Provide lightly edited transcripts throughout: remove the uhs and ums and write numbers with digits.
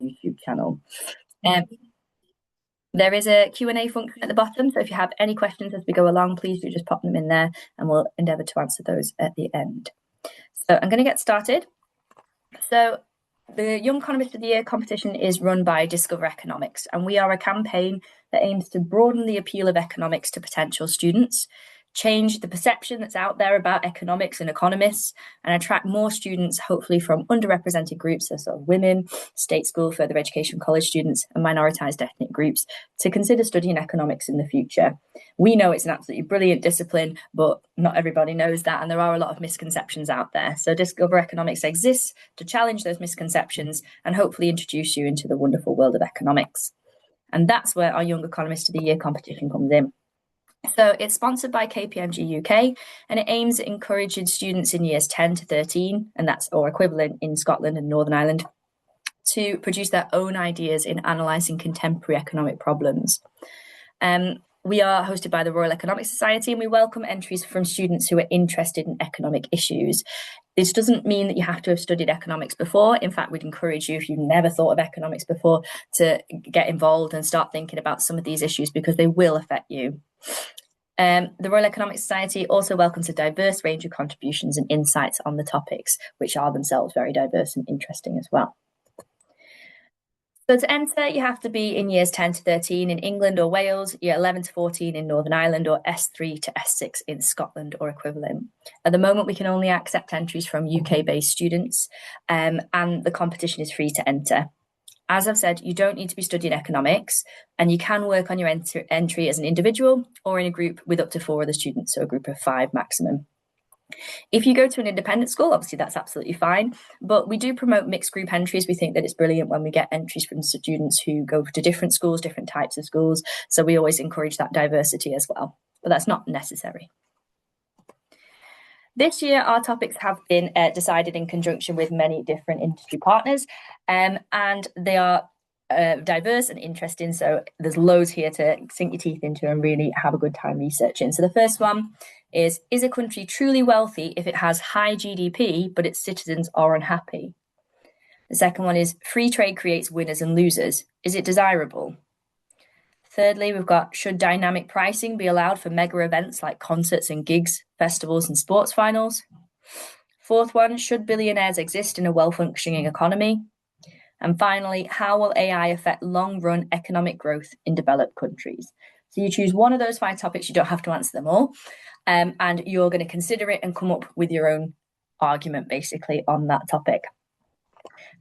YouTube channel. There is a Q&A function at the bottom, so if you have any questions as we go along, please do just pop them in there and we'll endeavour to answer those at the end. So I'm going to get started. So the Young Economist of the Year competition is run by Discover Economics, and we are a campaign that aims to broaden the appeal of economics to potential students, change the perception that's out there about economics and economists, and attract more students, hopefully from underrepresented groups, so sort of women, state school, further education, college students, and minoritized ethnic groups to consider studying economics in the future. We know it's an absolutely brilliant discipline, but not everybody knows that, and there are a lot of misconceptions out there. So Discover Economics exists to challenge those misconceptions and hopefully introduce you into the wonderful world of economics. And that's where our Young Economist of the Year competition comes in. So it's sponsored by KPMG UK, and it aims at encouraging students in years 10 to 13, and that's or equivalent in Scotland and Northern Ireland, to produce their own ideas in analysing contemporary economic problems. We are hosted by the Royal Economic Society, and we welcome entries from students who are interested in economic issues. This doesn't mean that you have to have studied economics before. In fact, we'd encourage you, if you've never thought of economics before, to get involved and start thinking about some of these issues because they will affect you. The Royal Economic Society also welcomes a diverse range of contributions and insights on the topics, which are themselves very diverse and interesting as well. So to enter, you have to be in years 10 to 13 in England or Wales, year 11 to 14 in Northern Ireland, or S3 to S6 in Scotland or equivalent. At the moment, we can only accept entries from UK-based students, and the competition is free to enter. As I've said, you don't need to be studying economics, and you can work on your entry as an individual or in a group with up to 4 other students, so a group of 5 maximum. If you go to an independent school, obviously that's absolutely fine, but we do promote mixed group entries. We think that it's brilliant when we get entries from students who go to different schools, different types of schools, so we always encourage that diversity as well, but that's not necessary. This year, our topics have been decided in conjunction with many different industry partners, and they are diverse and interesting, so there's loads here to sink your teeth into and really have a good time researching. So the first one is a country truly wealthy if it has high GDP, but its citizens are unhappy? The second one is free trade creates winners and losers. Is it desirable? Thirdly, we've got, should dynamic pricing be allowed for mega events like concerts and gigs, festivals and sports finals? Fourth one, should billionaires exist in a well-functioning economy? And finally, how will AI affect long-run economic growth in developed countries? So you choose one of those 5 topics, you don't have to answer them all, and you're going to consider it and come up with your own argument basically on that topic.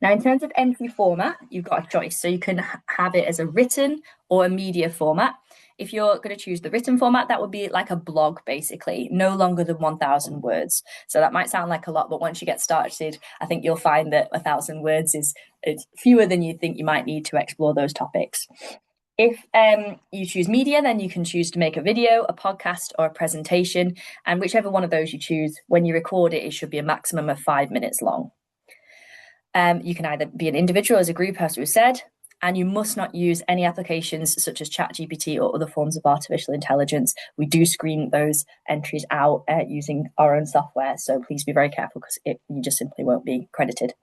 Now, in terms of entry format, you've got a choice. So you can have it as a written or a media format. If you're going to choose the written format, that would be like a blog, basically, no longer than 1,000 words. So that might sound like a lot, but once you get started, I think you'll find that 1,000 words is fewer than you think you might need to explore those topics. If you choose media, then you can choose to make a video, a podcast, or a presentation. And whichever one of those you choose, when you record it, it should be a maximum of 5 minutes long. You can either be an individual, as a group, as we said, and you must not use any applications such as ChatGPT or other forms of artificial intelligence. We do screen those entries out using our own software, so please be very careful because you just simply won't be credited.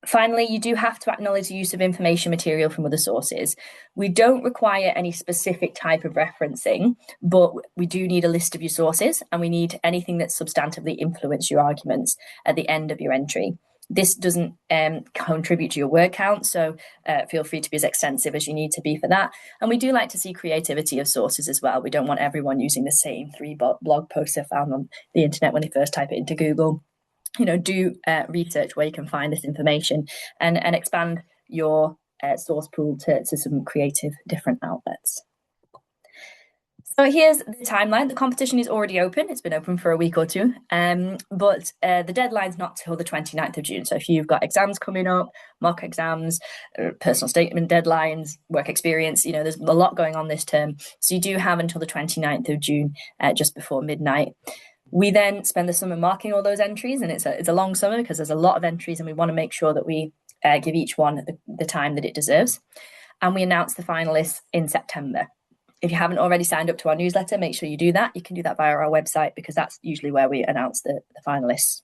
Finally, you do have to acknowledge the use of information material from other sources. We don't require any specific type of referencing, but we do need a list of your sources, and we need anything that substantively influence your arguments at the end of your entry. This doesn't contribute to your word count, so feel free to be as extensive as you need to be for that. And we do like to see creativity of sources as well. We don't want everyone using the same 3 blog posts they found on the internet when they first type it into Google. Do research where you can find this information and expand your source pool to some creative different outlets. So here's the timeline. The competition is already open. It's been open for a week or 2, but the deadline's not till the 29th of June. So if you've got exams coming up, mock exams, personal statement deadlines, work experience, there's a lot going on this term. So you do have until the 29th of June, just before midnight. We then spend the summer marking all those entries, and it's a long summer because there's a lot of entries, and we want to make sure that we give each one the time that it deserves. And we announce the finalists in September. If you haven't already signed up to our newsletter, make sure you do that. You can do that via our website because that's usually where we announce the finalists.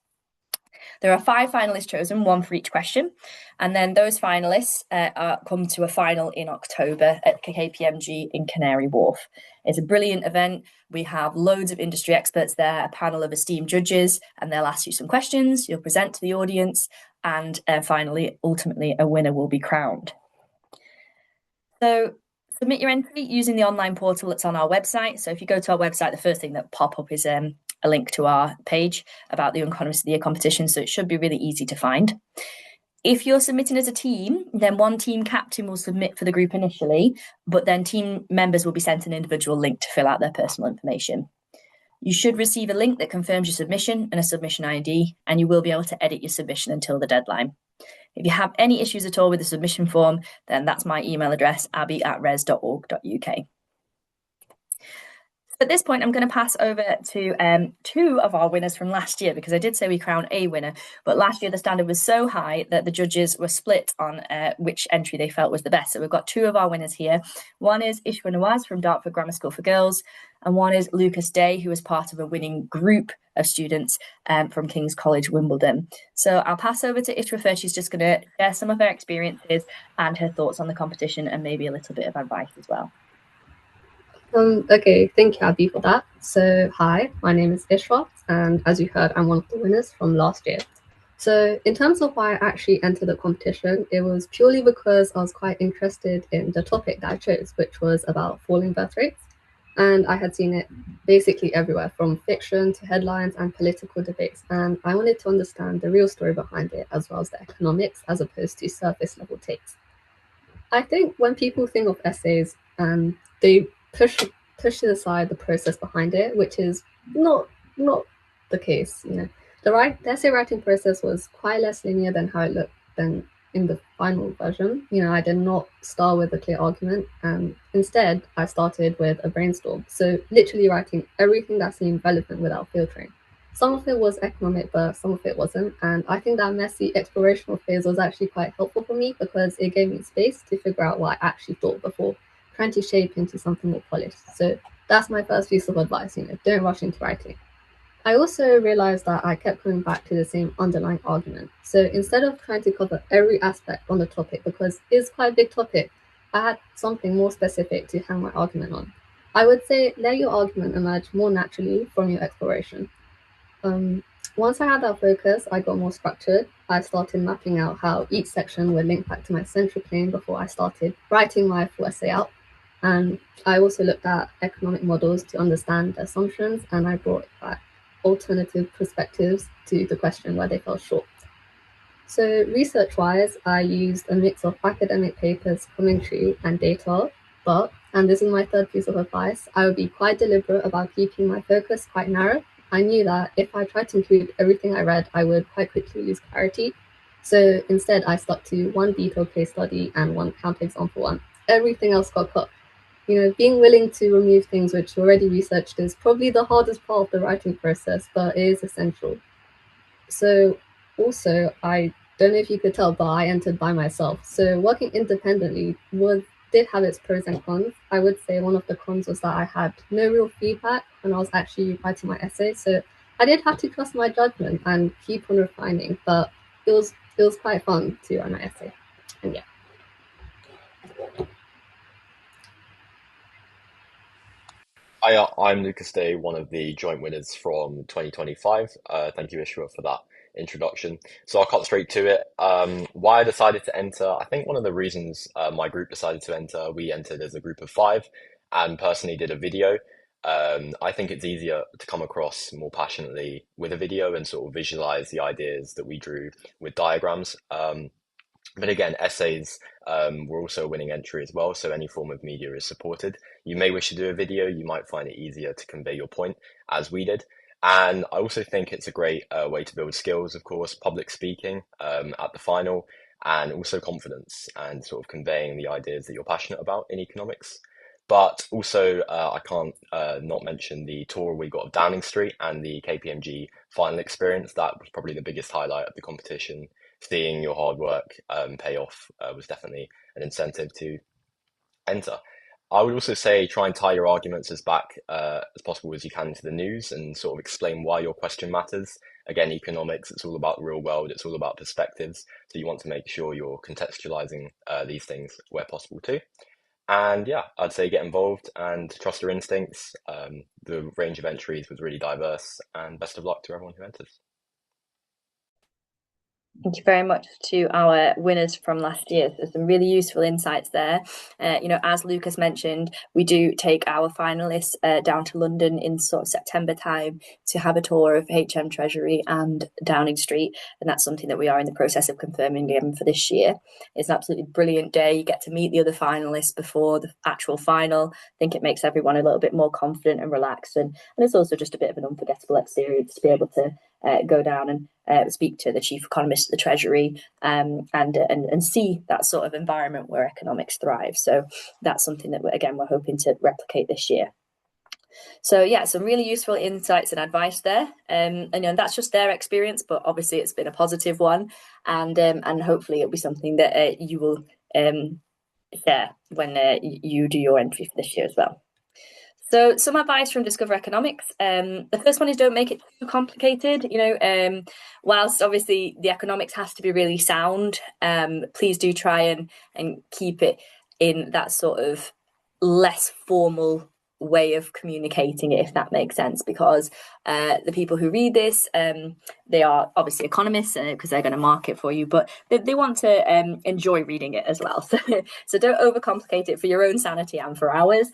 There are 5 finalists chosen, 1 for each question, and then those finalists come to a final in October at KPMG in Canary Wharf. It's a brilliant event. We have loads of industry experts there, a panel of esteemed judges, and they'll ask you some questions, you'll present to the audience, and finally, ultimately, a winner will be crowned. So submit your entry using the online portal that's on our website. So if you go to our website, the first thing that pop up is a link to our page about the Young Economist of the Year competition. So it should be really easy to find. If you're submitting as a team, then one team captain will submit for the group initially, but then team members will be sent an individual link to fill out their personal information. You should receive a link that confirms your submission and a submission ID, and you will be able to edit your submission until the deadline. If you have any issues at all with the submission form, then that's my email address, abby@res.org.uk. At this point, I'm going to pass over to 2 of our winners from last year, because I did say we crowned a winner, but last year the standard was so high that the judges were split on which entry they felt was the best. So we've got 2 of our winners here. One is Ishwa Nawaz from Dartford Grammar School for Girls, and one is Lucas Day, who was part of a winning group of students from King's College, Wimbledon. So I'll pass over to Ishwa first. She's just going to share some of her experiences and her thoughts on the competition, and maybe a little bit of advice as well. Okay, thank you, Abby, for that. So, hi, my name is Ishra, and as you heard, I'm one of the winners from last year. So, in terms of why I actually entered the competition, it was purely because I was quite interested in the topic that I chose, which was about falling birth rates. And I had seen it basically everywhere, from fiction to headlines and political debates. And I wanted to understand the real story behind it, as well as the economics, as opposed to surface level takes. I think when people think of essays, they push aside the process behind it, which is not the case. The essay writing process was quite less linear than how it looked than in the final version. I did not start with a clear argument, and instead I started with a brainstorm. So literally writing everything that seemed relevant without filtering. Some of it was economic, but some of it wasn't. And I think that messy explorational phase was actually quite helpful for me, because it gave me space to figure out what I actually thought before trying to shape into something more polished. So that's my first piece of advice, don't rush into writing. I also realized that I kept coming back to the same underlying argument. So instead of trying to cover every aspect on the topic, because it's quite a big topic, I had something more specific to hang my argument on. I would say let your argument emerge more naturally from your exploration. Once I had that focus, I got more structured. I started mapping out how each section would link back to my central claim before I started writing my full essay out. And I also looked at economic models to understand the assumptions, and I brought back alternative perspectives to the question where they fell short. So research-wise, I used a mix of academic papers, commentary, and data, but, and this is my third piece of advice, I would be quite deliberate about keeping my focus quite narrow. I knew that if I tried to include everything I read, I would quite quickly lose clarity. So instead, I stuck to one detailed case study and one counterexample one. Everything else got cut. Being willing to remove things which are already researched is probably the hardest part of the writing process, but it is essential. So also, I don't know if you could tell, but I entered by myself. So working independently did have its pros and cons. I would say one of the cons was that I had no real feedback when I was actually writing my essay. So I did have to trust my judgment and keep on refining, but it was quite fun to write my essay. And yeah. Hi, I'm Lucas Day, one of the joint winners from 2025. Thank you, Ishwa, for that introduction. So I'll cut straight to it. Why I decided to enter, I think one of the reasons my group decided to enter, we entered as a group of 5 and personally did a video. I think it's easier to come across more passionately with a video and sort of visualize the ideas that we drew with diagrams. But again, essays were also a winning entry as well, so any form of media is supported. You may wish to do a video, you might find it easier to convey your point, as we did. And I also think it's a great way to build skills, of course, public speaking at the final, and also confidence and sort of conveying the ideas that you're passionate about in economics. But also, I can't not mention the tour we got of Downing Street and the KPMG final experience. That was probably the biggest highlight of the competition. Seeing your hard work pay off was definitely an incentive to enter. I would also say try and tie your arguments as back as possible as you can into the news and sort of explain why your question matters. again, economics, it's all about real world, it's all about perspectives. So you want to make sure you're contextualizing these things where possible too. And yeah, I'd say get involved and trust your instincts. The range of entries was really diverse, and best of luck to everyone who enters. Thank you very much to our winners from last year. There's some really useful insights there. As Lucas mentioned, we do take our finalists down to London in sort of September time to have a tour of HM Treasury and Downing Street. And that's something that we are in the process of confirming again for this year. It's an absolutely brilliant day. You get to meet the other finalists before the actual final. I think it makes everyone a little bit more confident and relaxed. And it's also just a bit of an unforgettable experience to be able to go down and speak to the chief economist at the Treasury and see that sort of environment where economics thrives. So that's something that we're hoping to replicate this year. So yeah, some really useful insights and advice there. And that's just their experience, but obviously it's been a positive one, and hopefully it'll be something that you will share when you do your entry for this year as well. So some advice from Discover Economics. The first one is don't make it too complicated. Whilst obviously the economics has to be really sound, please do try and keep it in that sort of less formal way of communicating it, if that makes sense, because the people who read this, they are obviously economists because they're going to mark it for you, but they want to enjoy reading it as well. So don't overcomplicate it for your own sanity and for ours.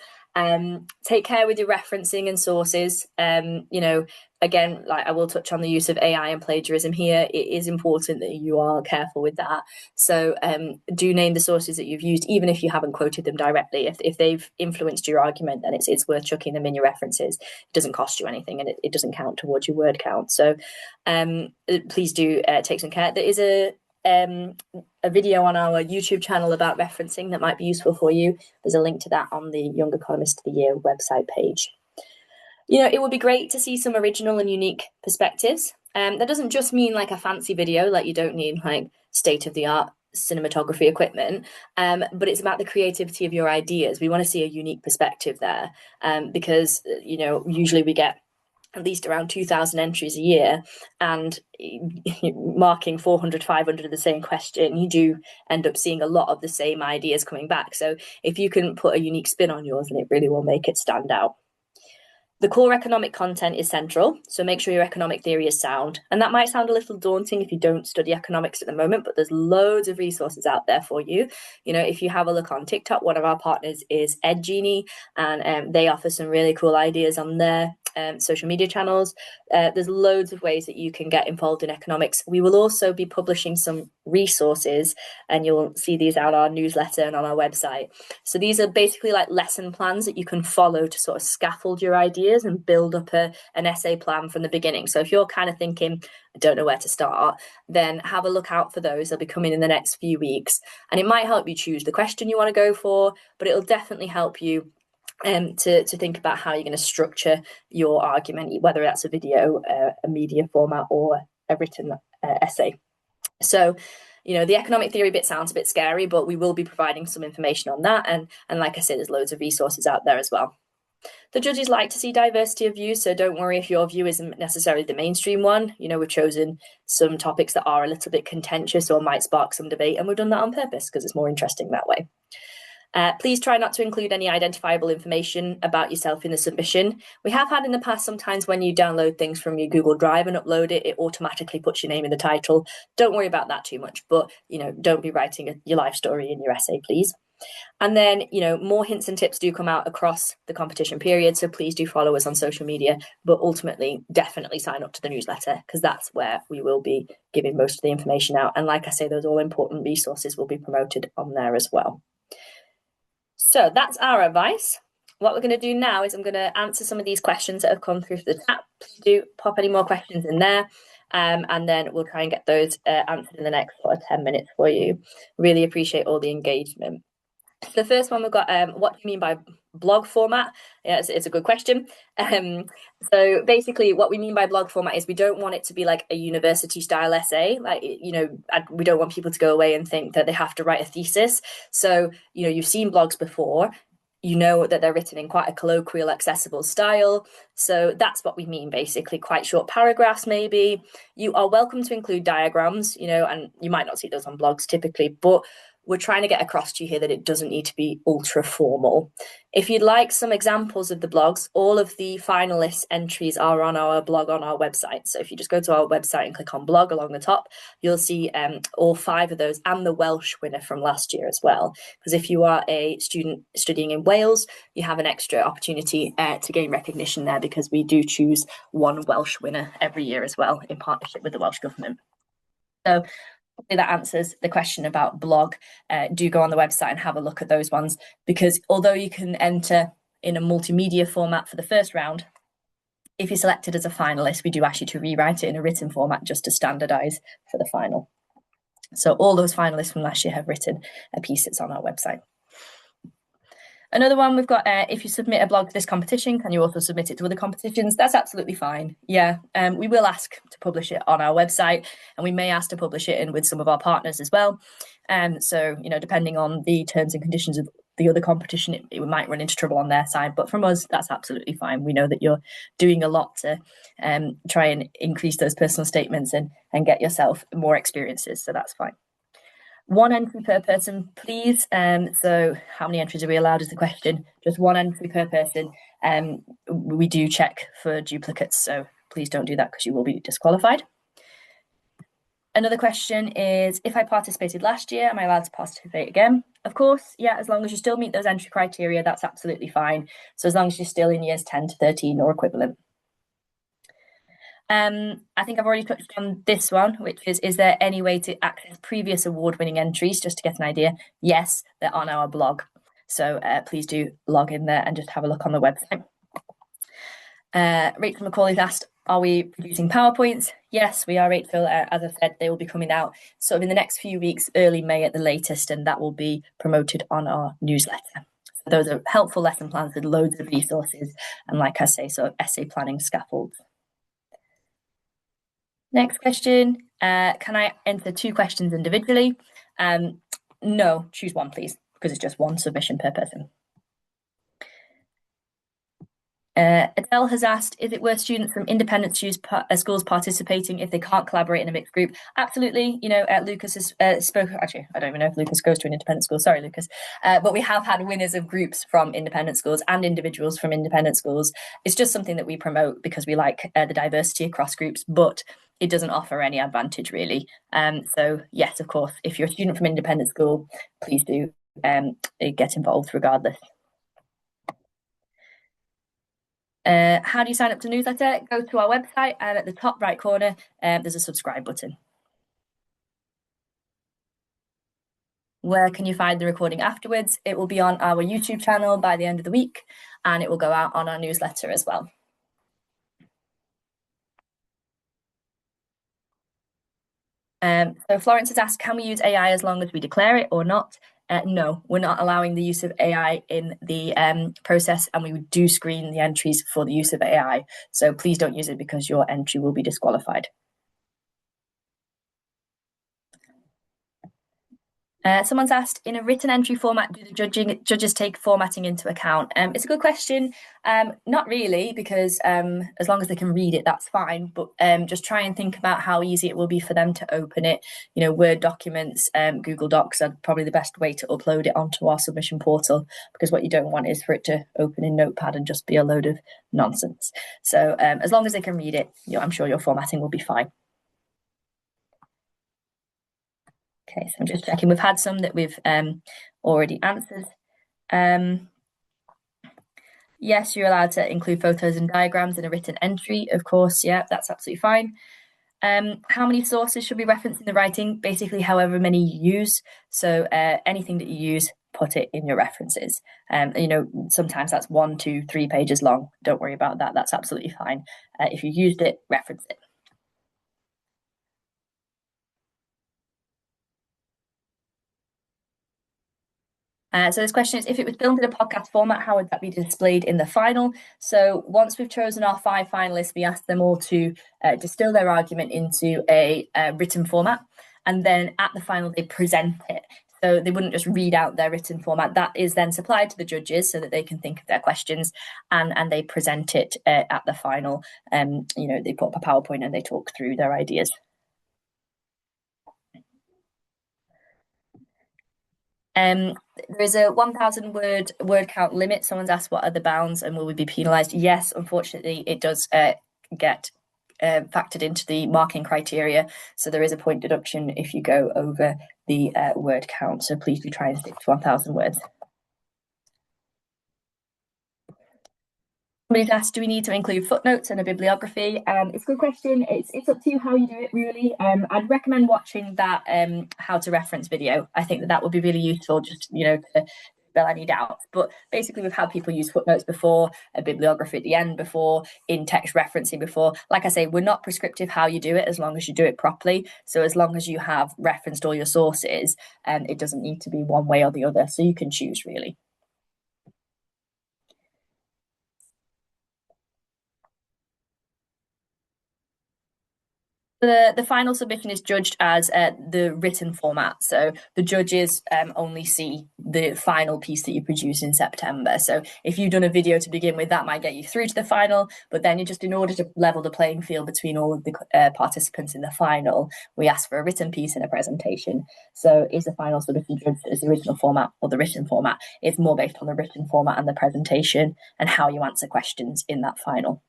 Take care with your referencing and sources. Again, like I will touch on the use of AI and plagiarism here. It is important that you are careful with that. So do name the sources that you've used, even if you haven't quoted them directly. If they've influenced your argument, then it's worth chucking them in your references. It doesn't cost you anything, and it doesn't count towards your word count. So please do take some care. There is a video on our YouTube channel about referencing that might be useful for you. There's a link to that on the Young Economist of the Year website page. It would be great to see some original and unique perspectives. That doesn't just mean like a fancy video, like you don't need like state-of-the-art cinematography equipment, but it's about the creativity of your ideas. We want to see a unique perspective there, because usually we get at least around 2,000 entries a year, and marking 400, 500 of the same question, you do end up seeing a lot of the same ideas coming back. So if you can put a unique spin on yours, then it really will make it stand out. The core economic content is central, so make sure your economic theory is sound. And that might sound a little daunting if you don't study economics at the moment, but there's loads of resources out there for you. If you have a look on TikTok, one of our partners is EdGenie, and they offer some really cool ideas on their social media channels. There's loads of ways that you can get involved in economics. We will also be publishing some resources, and you'll see these out our newsletter and on our website. So these are basically like lesson plans that you can follow to sort of scaffold your ideas and build up an essay plan from the beginning. So if you're kind of thinking, I don't know where to start, then have a look out for those. They'll be coming in the next few weeks, and it might help you choose the question you want to go for, but it'll definitely help you to think about how you're going to structure your argument, whether that's a video, a media format, or a written essay. So the economic theory bit sounds a bit scary, but we will be providing some information on that, and like I said, there's loads of resources out there as well. The judges like to see diversity of views, so don't worry if your view isn't necessarily the mainstream one. We've chosen some topics that are a little bit contentious or might spark some debate, and we've done that on purpose because it's more interesting that way. Please try not to include any identifiable information about yourself in the submission. We have had in the past sometimes when you download things from your Google Drive and upload it, it automatically puts your name in the title. Don't worry about that too much, but don't be writing your life story in your essay, please. And then, more hints and tips do come out across the competition period, so please do follow us on social media, but ultimately definitely sign up to the newsletter, because that's where we will be giving most of the information out. And like I say, those all important resources will be promoted on there as well. So that's our advice. What we're going to do now is I'm going to answer some of these questions that have come through the chat. Please do pop any more questions in there, and then we'll try and get those answered in the next 10 minutes for you. Really appreciate all the engagement. The first one we've got, what do you mean by blog format? Yeah, it's a good question. So basically what we mean by blog format is we don't want it to be like a university style essay. Like, we don't want people to go away and think that they have to write a thesis. So, you've seen blogs before. you know that they're written in quite a colloquial, accessible style. So that's what we mean, basically, quite short paragraphs, maybe. You are welcome to include diagrams, and you might not see those on blogs typically, but we're trying to get across to you here that it doesn't need to be ultra formal. If you'd like some examples of the blogs, all of the finalist entries are on our blog on our website. So if you just go to our website and click on blog along the top, you'll see all 5 of those and the Welsh winner from last year as well. Because if you are a student studying in Wales, you have an extra opportunity to gain recognition there, because we do choose one Welsh winner every year as well in partnership with the Welsh Government. So that answers the question about blog. Do go on the website and have a look at those ones, because although you can enter in a multimedia format for the first round, if you're selected as a finalist, we do ask you to rewrite it in a written format just to standardize for the final. So all those finalists from last year have written a piece that's on our website. Another one we've got, if you submit a blog to this competition, can you also submit it to other competitions? That's absolutely fine. Yeah, we will ask to publish it on our website, and we may ask to publish it in with some of our partners as well. So, depending on the terms and conditions of the other competition, it might run into trouble on their side. But from us, that's absolutely fine. We know that you're doing a lot to try and increase those personal statements and get yourself more experiences. So that's fine. 1 entry per person, please. So how many entries are we allowed is the question. Just 1 entry per person. We do check for duplicates, so please don't do that because you will be disqualified. Another question is, if I participated last year, am I allowed to participate again? Of course, yeah, as long as you still meet those entry criteria, that's absolutely fine. So as long as you're still in years 10 to 13 or equivalent. I think I've already touched on this one, which is there any way to access previous award-winning entries just to get an idea? Yes, they're on our blog. So please do log in there and just have a look on the website. Rachel McCauley's asked, are we producing PowerPoints? Yes, we are, Rachel. As I've said, they will be coming out sort of in the next few weeks, early May at the latest, and that will be promoted on our newsletter. So those are helpful lesson plans with loads of resources and, like I say, sort of essay planning scaffolds. Next question, can I enter 2 questions individually? No, choose 1, please, because it's just 1 submission per person. Adele has asked, is it worth students from independent schools participating if they can't collaborate in a mixed group? Absolutely. Lucas has spoken, actually, I don't even know if Lucas goes to an independent school. Sorry, Lucas. But we have had winners of groups from independent schools and individuals from independent schools. It's just something that we promote because we like the diversity across groups, but it doesn't offer any advantage really. So yes, of course, if you're a student from independent school, please do get involved regardless. How do you sign up to newsletter? Go to our website, and at the top right corner, there's a subscribe button. Where can you find the recording afterwards? It will be on our YouTube channel by the end of the week, and it will go out on our newsletter as well. So Florence has asked, can we use AI as long as we declare it or not? No, we're not allowing the use of AI in the process, and we do screen the entries for the use of AI. So please don't use it because your entry will be disqualified. Someone's asked, in a written entry format, do the judges take formatting into account? It's a good question. Not really, because as long as they can read it, that's fine. But just try and think about how easy it will be for them to open it. Word documents, Google Docs are probably the best way to upload it onto our submission portal, because what you don't want is for it to open in Notepad and just be a load of nonsense. So as long as they can read it, I'm sure your formatting will be fine. Okay, so I'm just checking. We've had some that we've already answered. Yes, you're allowed to include photos and diagrams in a written entry. Of course, yeah, that's absolutely fine. How many sources should be referenced in the writing? Basically, however many you use. So anything that you use, put it in your references. Sometimes that's 1, 2, 3 pages long. Don't worry about that. That's absolutely fine. If you used it, reference it. So this question is, if it was filmed in a podcast format, how would that be displayed in the final? So once we've chosen our 5 finalists, we ask them all to distill their argument into a written format. And then at the final, they present it. So they wouldn't just read out their written format. That is then supplied to the judges so that they can think of their questions, and they present it at the final. They put up a PowerPoint and they talk through their ideas. There is a 1,000 word count limit. Someone's asked, what are the bounds and will we be penalised? Yes, unfortunately, it does get factored into the marking criteria. So there is a point deduction if you go over the word count. So please do try and stick to 1,000 words. Somebody's asked, do we need to include footnotes and a bibliography? It's a good question. It's up to you how you do it, really. I'd recommend watching that how to reference video. I think that would be really useful, just, to dispel any doubts. But basically, we've had people use footnotes before, a bibliography at the end before, in-text referencing before. Like I say, we're not prescriptive how you do it, as long as you do it properly. So as long as you have referenced all your sources, it doesn't need to be one way or the other. So you can choose, really. The final submission is judged as the written format. So the judges only see the final piece that you produce in September. So if you've done a video to begin with, that might get you through to the final. But then in order to level the playing field between all of the participants in the final, we ask for a written piece and a presentation. So is the final submission judged as the original format or the written format? It's more based on the written format and the presentation and how you answer questions in that final.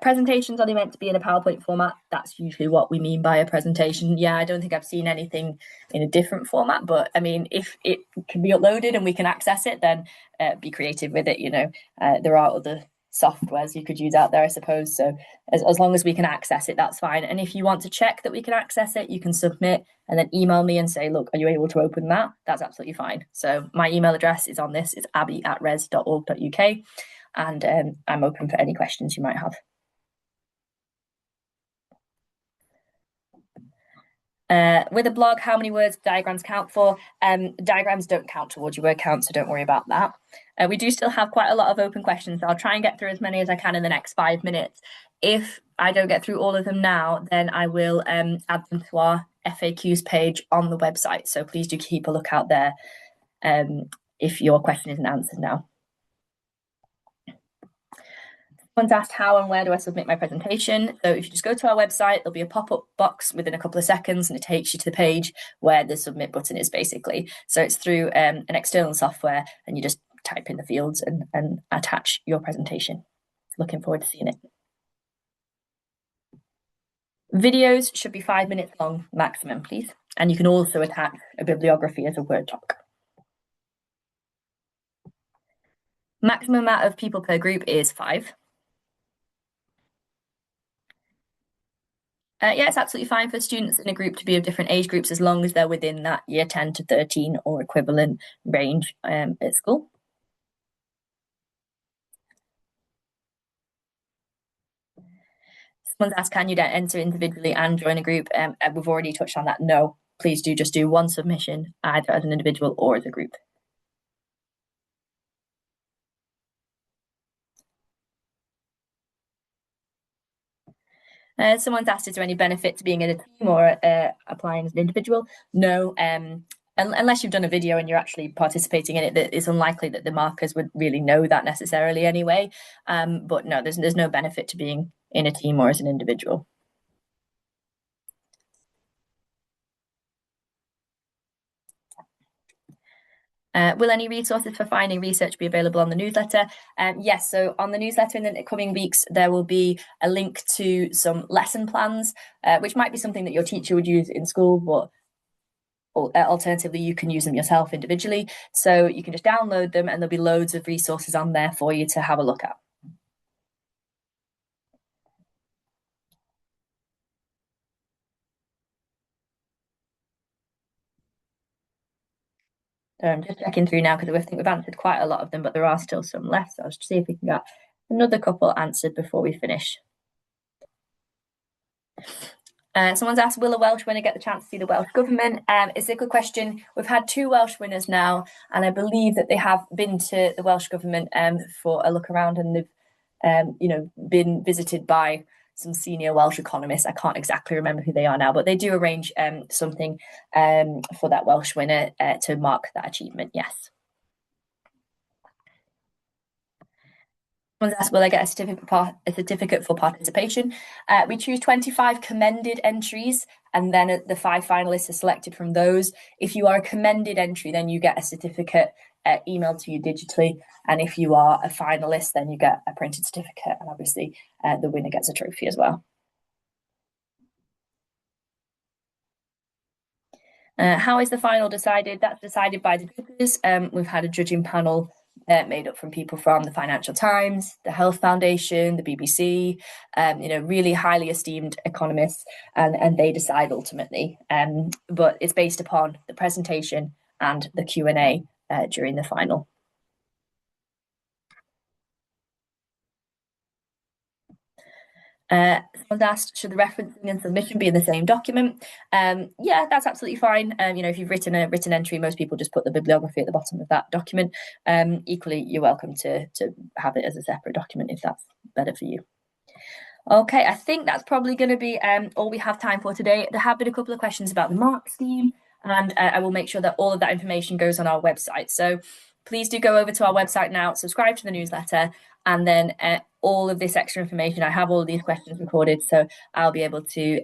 Presentations are they meant to be in a PowerPoint format? That's usually what we mean by a presentation. Yeah, I don't think I've seen anything in a different format, but I mean, if it can be uploaded and we can access it, then be creative with it. There are other softwares you could use out there, I suppose. So as long as we can access it, that's fine. And if you want to check that we can access it, you can submit and then email me and say, look, are you able to open that? That's absolutely fine. So my email address is on this. It's abby@res.org.uk. And I'm open for any questions you might have. With a blog, how many words do diagrams count for? Diagrams don't count towards your word count, so don't worry about that. We do still have quite a lot of open questions. I'll try and get through as many as I can in the next 5 minutes. If I don't get through all of them now, then I will add them to our FAQs page on the website. So please do keep a lookout there if your question isn't answered now. Someone's asked how and where do I submit my presentation. So if you just go to our website, there'll be a pop-up box within a couple of seconds and it takes you to the page where the submit button is basically. So it's through an external software and you just type in the fields and attach your presentation. Looking forward to seeing it. Videos should be 5 minutes long maximum, please. And you can also attach a bibliography as a Word doc. Maximum amount of people per group is 5. Yeah, it's absolutely fine for students in a group to be of different age groups as long as they're within that year 10 to 13 or equivalent range at school. Someone's asked, can you enter individually and join a group? We've already touched on that. No, please do just do one submission, either as an individual or as a group. Someone's asked, is there any benefit to being in a team or applying as an individual? No, unless you've done a video and you're actually participating in it, it's unlikely that the markers would really know that necessarily anyway. But no, there's no benefit to being in a team or as an individual. Will any resources for finding research be available on the newsletter? Yes, so on the newsletter in the coming weeks, there will be a link to some lesson plans, which might be something that your teacher would use in school, but alternatively, you can use them yourself individually. So you can just download them and there'll be loads of resources on there for you to have a look at. I'm just checking through now because I think we've answered quite a lot of them, but there are still some left. So I'll just see if we can get another couple answered before we finish. Someone's asked, will a Welsh winner get the chance to see the Welsh government? It's a good question. We've had 2 Welsh winners now, and I believe that they have been to the Welsh government for a look around, and they've been visited by some senior Welsh economists. I can't exactly remember who they are now, but they do arrange something for that Welsh winner to mark that achievement, yes. Someone's asked, will I get a certificate for participation? We choose 25 commended entries, and then the 5 finalists are selected from those. If you are a commended entry, then you get a certificate emailed to you digitally, and if you are a finalist, then you get a printed certificate, and obviously the winner gets a trophy as well. How is the final decided? That's decided by the judges. We've had a judging panel made up from people from the Financial Times, the Health Foundation, the BBC, really highly esteemed economists, and they decide ultimately. But it's based upon the presentation and the Q&A during the final. Someone's asked, should the referencing and submission be in the same document? Yeah, that's absolutely fine. If you've written a written entry, most people just put the bibliography at the bottom of that document. Equally, you're welcome to have it as a separate document if that's better for you. Okay, I think that's probably going to be all we have time for today. There have been a couple of questions about the mark scheme, and I will make sure that all of that information goes on our website. So please do go over to our website now, subscribe to the newsletter, and then all of this extra information. I have all of these questions recorded, so I'll be able to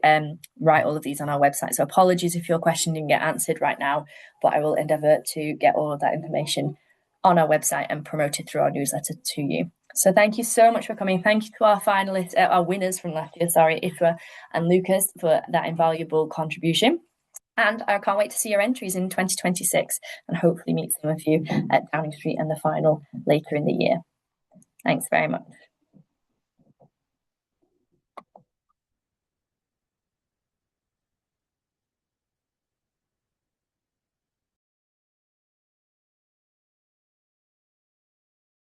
write all of these on our website. So apologies if your question didn't get answered right now, but I will endeavour to get all of that information on our website and promote it through our newsletter to you. So thank you so much for coming. Thank you to our finalists, our winners from last year, Ishwa and Lucas, for that invaluable contribution. And I can't wait to see your entries in 2026 and hopefully meet some of you at Downing Street and the final later in the year. Thanks very much.